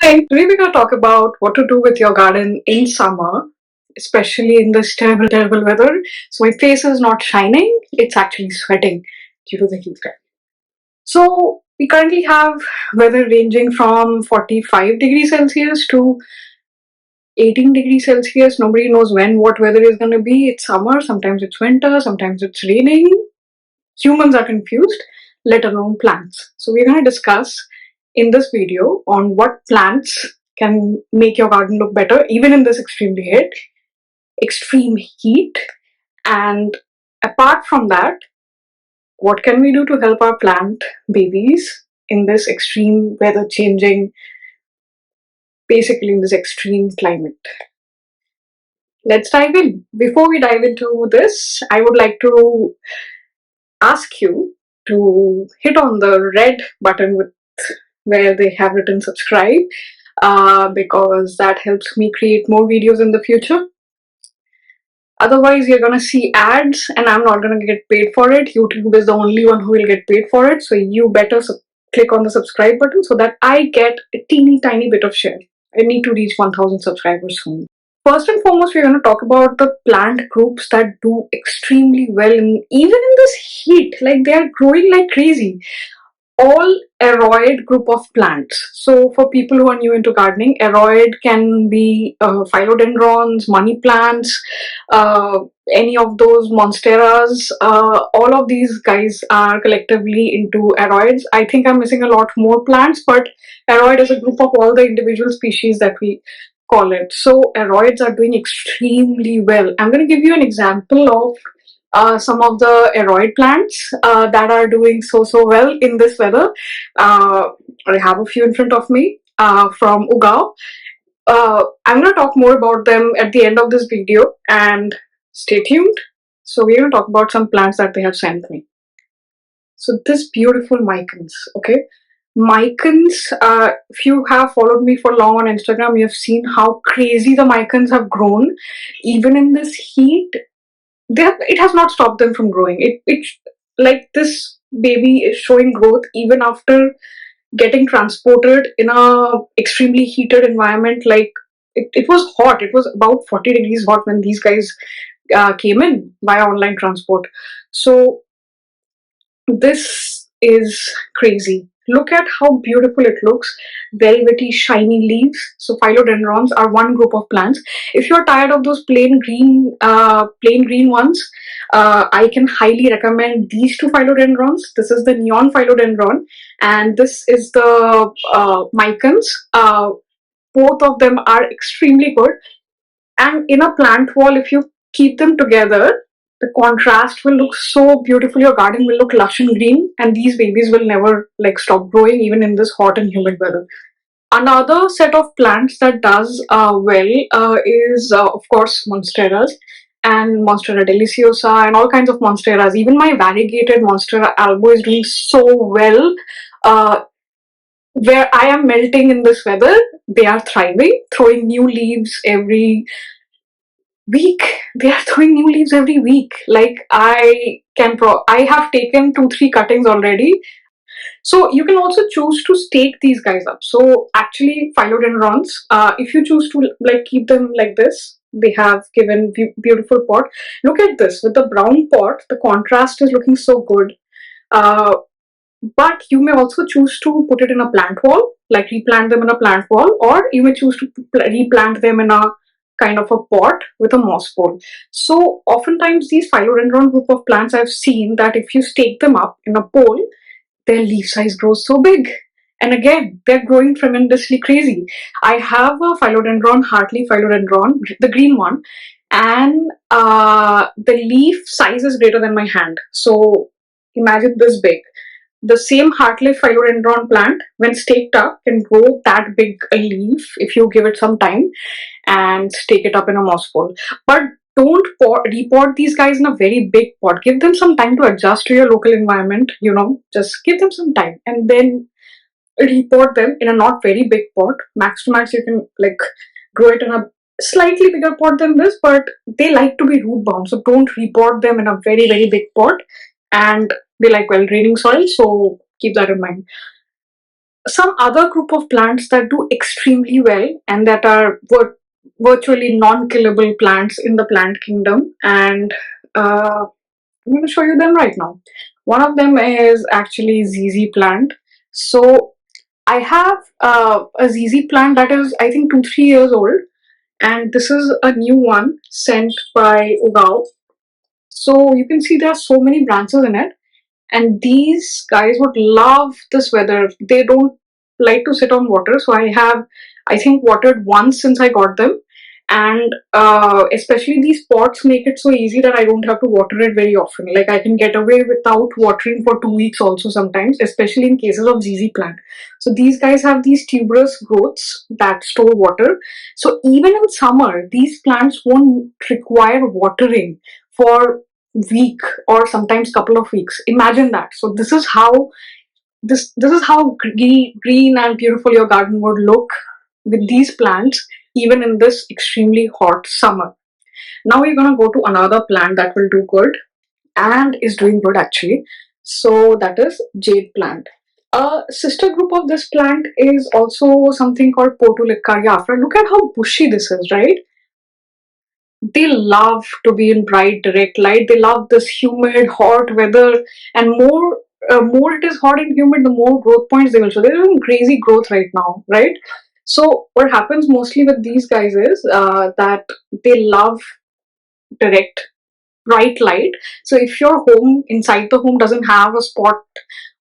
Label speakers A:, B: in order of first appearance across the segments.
A: Hi, today we're going to talk about what to do with your garden in summer, especially in this terrible, terrible weather. So my face is not shining, it's actually sweating due to the heat. So we currently have weather ranging from 45 degrees Celsius to 18 degrees Celsius. Nobody knows when what weather is going to be. It's summer, sometimes it's winter, sometimes it's raining. Humans are confused, let alone plants. So we're going to discuss in this video on what plants can make your garden look better even in this extreme heat, and apart from that, what can we do to help our plant babies in this extreme weather changing, basically in this extreme climate. Let's dive in. Before we dive into this, I would like to ask you to hit on the red button with where they have written subscribe, because that helps me create more videos in the future. Otherwise, you're gonna see ads and I'm not gonna get paid for it. YouTube is the only one who will get paid for it. So you better click on the subscribe button so that I get a teeny tiny bit of share. I need to reach 1000 subscribers soon. First and foremost, we're going to talk about the plant groups that do extremely well even in this heat. Like, they are growing like crazy. All aroid group of plants. So for people who are new into gardening, aroid can be philodendrons, money plants, uh, any of those monsteras. All of these guys are collectively into aroids. I think I'm missing a lot more plants, but aroid is a group of all the individual species that we call it. So aroids are doing extremely well. I'm going to give you an example of some of the aroid plants that are doing so well in this weather. I have a few in front of me from Ugao. I'm going to talk more about them at the end of this video, and stay tuned. So we're going to talk about some plants that they have sent me. So this beautiful micans, okay? Micans, if you have followed me for long on Instagram, you have seen how crazy the micans have grown. Even in this heat, it has not stopped them from growing. It like this baby is showing growth even after getting transported in a extremely heated environment. Like, it was hot. It was about 40 degrees hot when these guys came in via online transport. So this is crazy. Look at how beautiful it looks. Velvety, shiny leaves. So philodendrons are one group of plants. If you're tired of those plain green ones, I can highly recommend these two philodendrons. This is the neon philodendron, and this is the micans. Both of them are extremely good. And in a plant wall, if you keep them together, the contrast will look so beautiful. Your garden will look lush and green, and these babies will never like stop growing even in this hot and humid weather. Another set of plants that does well is of course monsteras and Monstera deliciosa and all kinds of monsteras. Even my variegated Monstera albo is doing so well. Uh, where I am melting in this weather, they are thriving, throwing new leaves every week. They are throwing new leaves every week. Like, I have taken 2-3 cuttings already. So you can also choose to stake these guys up. So actually, philodendrons, if you choose to like keep them like this, they have given beautiful pot. Look at this with the brown pot. The contrast is looking so good. uh, but you may also choose to put it in a plant wall, like replant them in a plant wall, or you may choose to replant them in a kind of a pot with a moss pole. So oftentimes these philodendron group of plants, I've seen that if you stake them up in a pole, their leaf size grows so big. And again, they're growing tremendously crazy. I have a philodendron, Hartley philodendron, the green one, and the leaf size is greater than my hand. So imagine this big. The same heartleaf philodendron plant, when staked up, can grow that big a leaf if you give it some time and stake it up in a moss pole. But don't repot these guys in a very big pot. Give them some time to adjust to your local environment. Just give them some time and then repot them in a not very big pot. Max to max, you can like grow it in a slightly bigger pot than this, but they like to be root bound, so don't repot them in a very big pot. And they like well draining soil, so keep that in mind. Some other group of plants that do extremely well and that are virtually non-killable plants in the plant kingdom, and I'm going to show you them right now. One of them is actually ZZ plant. So I have a ZZ plant that is, I think, 2-3 years old, and this is a new one sent by Ugao. So you can see there are so many branches in it, and these guys would love this weather. They don't like to sit on water, so I have, I think, watered once since I got them. And especially these pots make it so easy that I don't have to water it very often. Like, I can get away without watering for 2 weeks also sometimes, especially in cases of ZZ plant. So these guys have these tuberous growths that store water, so even in summer these plants won't require watering for week or sometimes couple of weeks. Imagine that. So this is how green and beautiful your garden would look with these plants even in this extremely hot summer. Now we're going to go to another plant that will do good and is doing good actually. So that is jade plant. A sister group of this plant is also something called Portulaccaria afra. Look at how bushy this is, right? They love to be in bright direct light. They love this humid hot weather, and more it is hot and humid, the more growth points they will show. They're doing crazy growth right now, right? So what happens mostly with these guys is that they love direct bright light. So if your home, inside the home, doesn't have a spot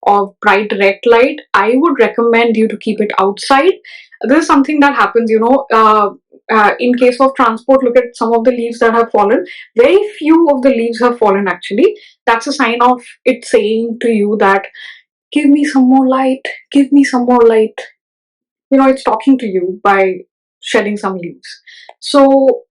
A: of bright direct light, I would recommend you to keep it outside. This is something that happens, in case of transport. Look at some of the leaves that have fallen. Very few of the leaves have fallen actually. That's a sign of it saying to you that give me some more light, give me some more light. It's talking to you by shedding some leaves. So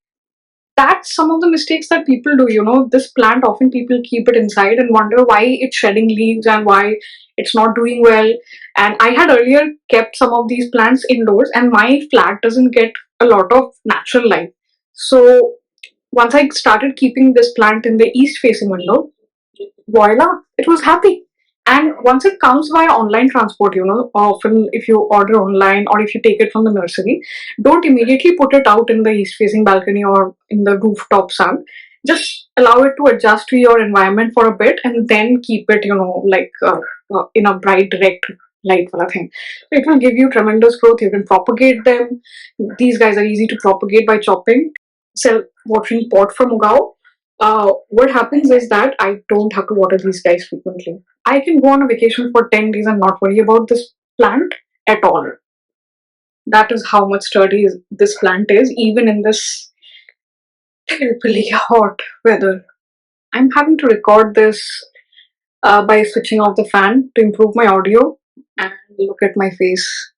A: that's some of the mistakes that people do. This plant, often people keep it inside and wonder why it's shedding leaves and why it's not doing well. And I had earlier kept some of these plants indoors, and my flat doesn't get a lot of natural light. So once I started keeping this plant in the east facing window, voila, it was happy. And once it comes via online transport, often if you order online or if you take it from the nursery, don't immediately put it out in the east facing balcony or in the rooftop sun. Just allow it to adjust to your environment for a bit and then keep it, like in a bright direct light wala thing. So it will give you tremendous growth. You can propagate them. These guys are easy to propagate by chopping. Self watering pot from Ugao. What happens is that I don't have to water these guys frequently. I can go on a vacation for 10 days and not worry about this plant at all. That is how much sturdy this plant is, even in this terribly hot weather. I'm having to record this by switching off the fan to improve my audio, and look at my face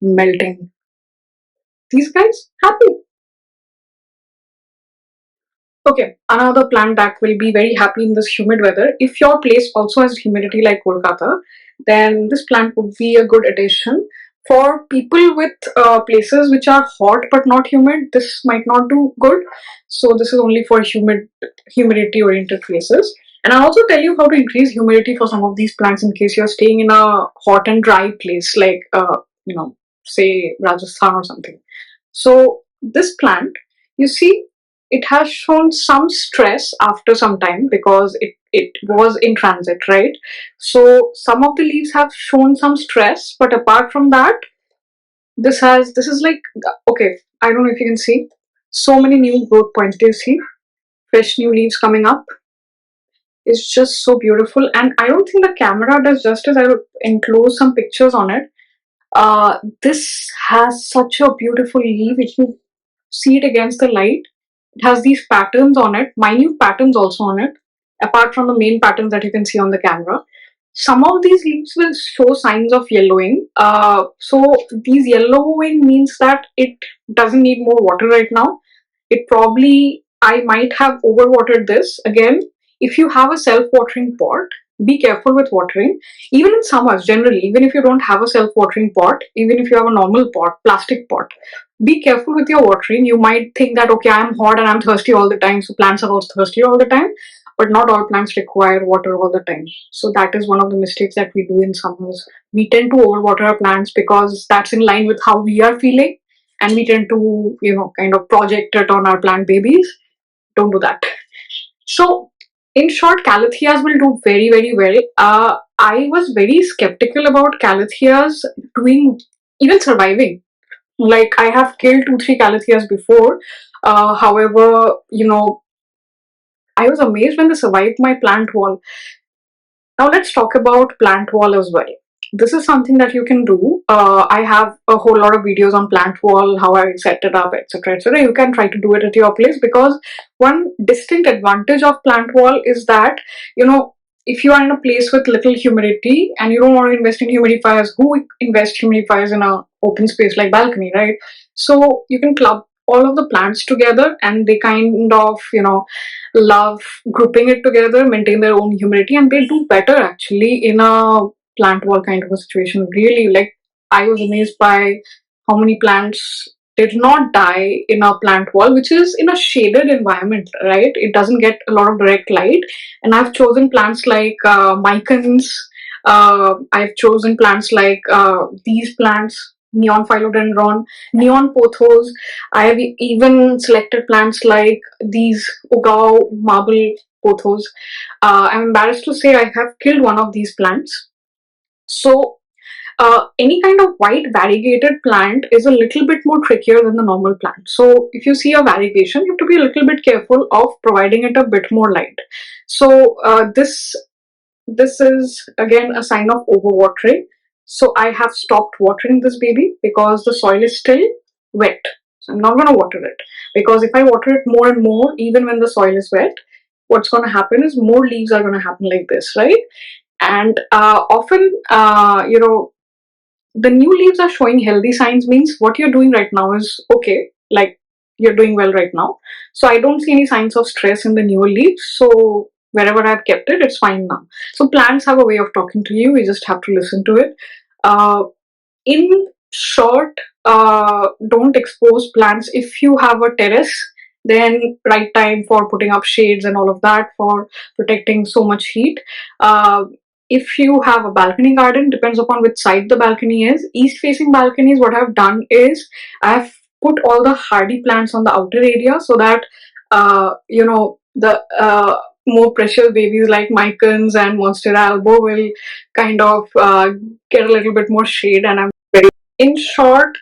A: melting. These guys happy. Okay, another plant that will be very happy in this humid weather. If your place also has humidity like Kolkata, then this plant would be a good addition. For people with places which are hot but not humid, this might not do good. So this is only for humidity oriented places. And I'll also tell you how to increase humidity for some of these plants in case you're staying in a hot and dry place like, say Rajasthan or something. So this plant, you see, it has shown some stress after some time because it was in transit, right? So some of the leaves have shown some stress, but apart from that, this is like, okay, I don't know if you can see so many new growth points. Do you see fresh new leaves coming up? It's just so beautiful, and I don't think the camera does justice. I will enclose some pictures on it. This has such a beautiful leaf. If you see it against the light, it has these patterns on it, minute patterns also on it, apart from the main patterns that you can see on the camera. Some of these leaves will show signs of yellowing. So these yellowing means that it doesn't need more water right now. It probably, I might have overwatered this. Again, if you have a self-watering pot, be careful with watering. Even in summers, generally, even if you don't have a self-watering pot, even if you have a normal pot, plastic pot, be careful with your watering. You might think that, okay, I'm hot and I'm thirsty all the time, so plants are also thirsty all the time. but not all plants require water all the time. So that is one of the mistakes that we do in summers. We tend to overwater our plants because that's in line with how we are feeling, and we tend to, kind of project it on our plant babies. Don't do that. So, in short, calatheas will do very, very well. I was very skeptical about calatheas doing, even surviving. Like, I have killed 2, 3 calatheas before. However, I was amazed when they survived my plant wall. Now let's talk about plant wall as well. This is something that you can do. I have a whole lot of videos on plant wall, how I set it up, etc. etc. You can try to do it at your place, because one distinct advantage of plant wall is that, if you are in a place with little humidity and you don't want to invest in humidifiers, who invest humidifiers in a open space like balcony, right? So you can club all of the plants together, and they kind of, love grouping it together, maintain their own humidity, and they do better actually in a plant wall kind of a situation. Really, like, I was amazed by how many plants did not die in a plant wall, which is in a shaded environment, right? It doesn't get a lot of direct light. And I've chosen plants like micans. I've chosen plants like these plants, neon philodendron, neon pothos. I have even selected plants like these Ugao marble pothos. I'm embarrassed to say I have killed one of these plants. So, any kind of white variegated plant is a little bit more trickier than the normal plant. So, if you see a variegation, you have to be a little bit careful of providing it a bit more light. So, this is again a sign of overwatering. So I have stopped watering this baby because the soil is still wet. So I'm not going to water it, because if I water it more and more, even when the soil is wet, what's going to happen is more leaves are going to happen like this, right? And often, the new leaves are showing healthy signs, means what you're doing right now is okay, like you're doing well right now. So I don't see any signs of stress in the newer leaves. So wherever I've kept it, it's fine now. So plants have a way of talking to you. We just have to listen to it. uh, in short, don't expose plants. If you have a terrace, then right time for putting up shades and all of that, for protecting so much heat. uh, if you have a balcony garden, depends upon which side the balcony is. East facing balconies, what I've done is I've put all the hardy plants on the outer area, so that the more precious babies like micans and monstera albo will kind of get a little bit more shade. And I'm very, in short,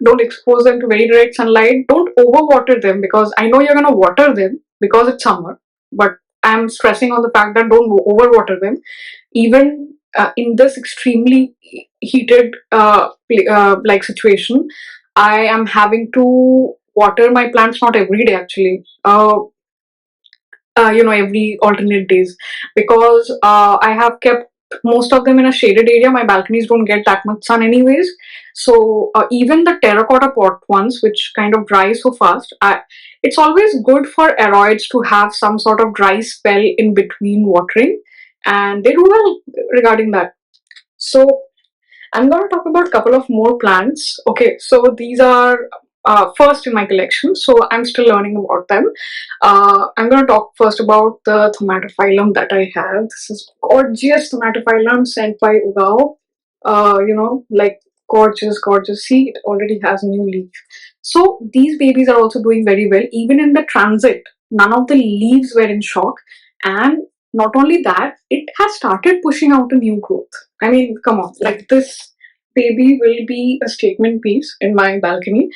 A: don't expose them to very direct sunlight. Don't overwater them, because I know you're going to water them because it's summer, but I'm stressing on the fact that don't overwater them. Even in this extremely heated like situation, I am having to water my plants, not every day actually. Every alternate days, because I have kept most of them in a shaded area. My balconies don't get that much sun anyways. So even the terracotta pot ones, which kind of dry so fast, it's always good for aroids to have some sort of dry spell in between watering, and they do well regarding that. So I'm going to talk about a couple of more plants. Okay, so these are first in my collection, so I'm still learning about them. I'm going to talk first about the Tomatophyllum that I have. This is gorgeous Tomatophyllum sent by Ugao. Like gorgeous, gorgeous. See, it already has a new leaf. So these babies are also doing very well. Even in the transit, none of the leaves were in shock. And not only that, it has started pushing out a new growth. I mean, come on, like this baby will be a statement piece in my balcony.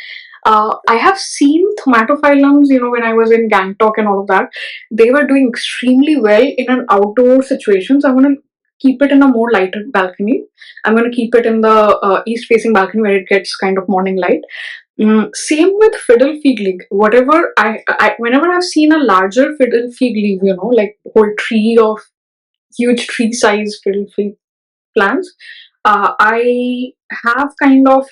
A: I have seen Tomatophyllums, when I was in Gangtok and all of that. They were doing extremely well in an outdoor situation. So I'm going to keep it in a more lighter balcony. I'm going to keep it in the east facing balcony where it gets kind of morning light. Same with fiddle fig leaf. Whatever whenever I've seen a larger fiddle fig leaf, like whole tree of huge tree size fiddle fig plants, I have kind of,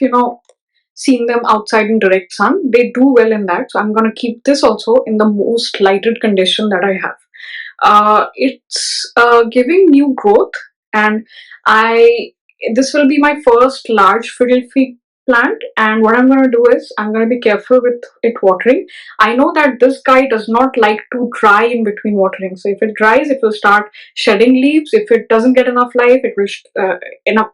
A: seen them outside in direct sun. They do well in that. So I'm going to keep this also in the most lighted condition that I have. It's giving new growth, and this will be my first large fiddle fig plant, and what I'm going to do is I'm going to be careful with it watering. I know that this guy does not like to dry in between watering, so if it dries it will start shedding leaves. If it doesn't get enough light, it will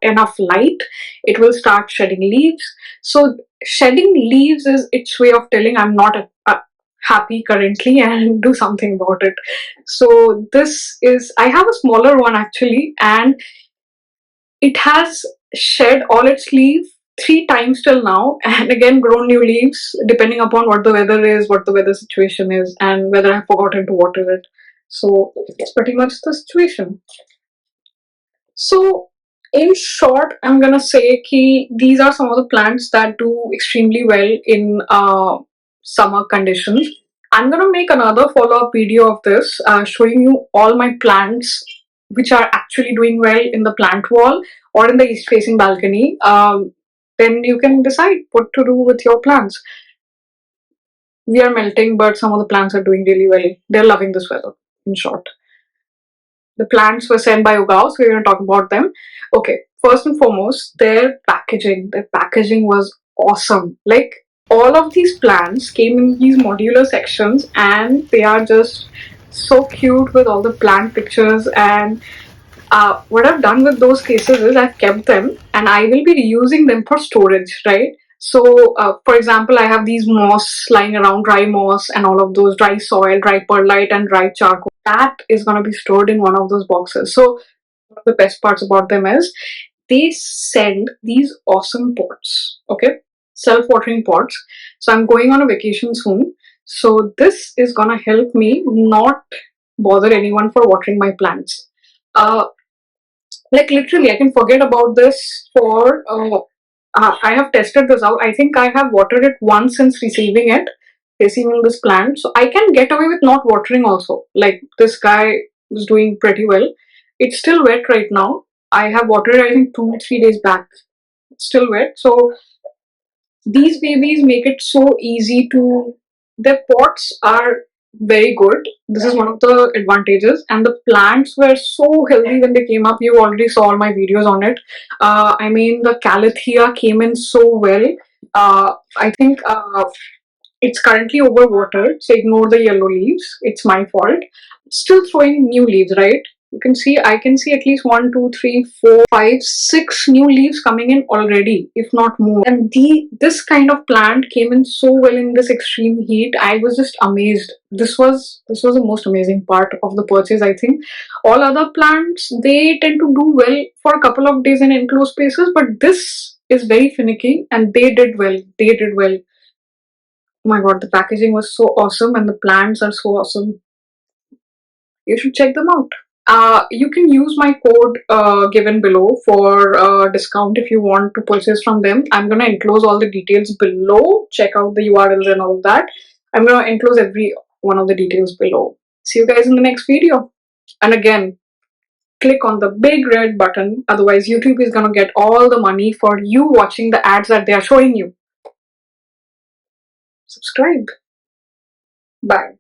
A: enough light, it will start shedding leaves. So shedding leaves is its way of telling I'm not happy currently and do something about it. So this is, I have a smaller one actually, and it has shed all its leaves 3 times till now, and again grown new leaves depending upon what the weather is, what the weather situation is, and whether I've forgotten to water it. So it's pretty much the situation. So in short, I'm gonna say ki these are some of the plants that do extremely well in summer conditions. I'm gonna make another follow-up video of this, showing you all my plants which are actually doing well in the plant wall or in the east-facing balcony. Then you can decide what to do with your plants. We are melting, but some of the plants are doing really well. They're loving this weather, in short. The plants were sent by Ugao, so we're going to talk about them. Okay, first and foremost, their packaging was awesome. Like, all of these plants came in these modular sections, and they are just so cute with all the plant pictures. And what I've done with those cases is I've kept them, and I will be reusing them for storage, right? So, for example, I have these moss lying around, dry moss, and all of those dry soil, dry perlite, and dry charcoal. That is going to be stored in one of those boxes. So, one of the best parts about them is they send these awesome pots, okay? Self-watering pots. So, I'm going on a vacation soon. So, this is going to help me not bother anyone for watering my plants. Like literally, I can forget about this for. I have tested this out. I think I have watered it once since receiving this plant. So I can get away with not watering also. Like this guy was doing pretty well. It's still wet right now. I have watered it, I think 2 3 days back. It's still wet. So these babies make it so easy to, their pots are very good. This is one of the advantages, and the plants were so healthy when they came up. You already saw all my videos on it. I mean, the calathea came in so well. I think it's currently overwatered, so ignore the yellow leaves, it's my fault. Still throwing new leaves, right? You can see, I can see at least 1 2 3 4 5 6 new leaves coming in already, if not more. And this kind of plant came in so well in this extreme heat. I was just amazed. This was the most amazing part of the purchase, I think. All other plants, they tend to do well for a couple of days in enclosed spaces, but this is very finicky, and they did well. They did well. Oh my god, the packaging was so awesome, and the plants are so awesome. You should check them out. You can use my code given below for discount if you want to purchase from them. I'm gonna enclose all the details below. Check out the URLs and all of that. I'm gonna enclose every one of the details below. See you guys in the next video. And again, click on the big red button. Otherwise, YouTube is gonna get all the money for you watching the ads that they are showing you. Subscribe. Bye.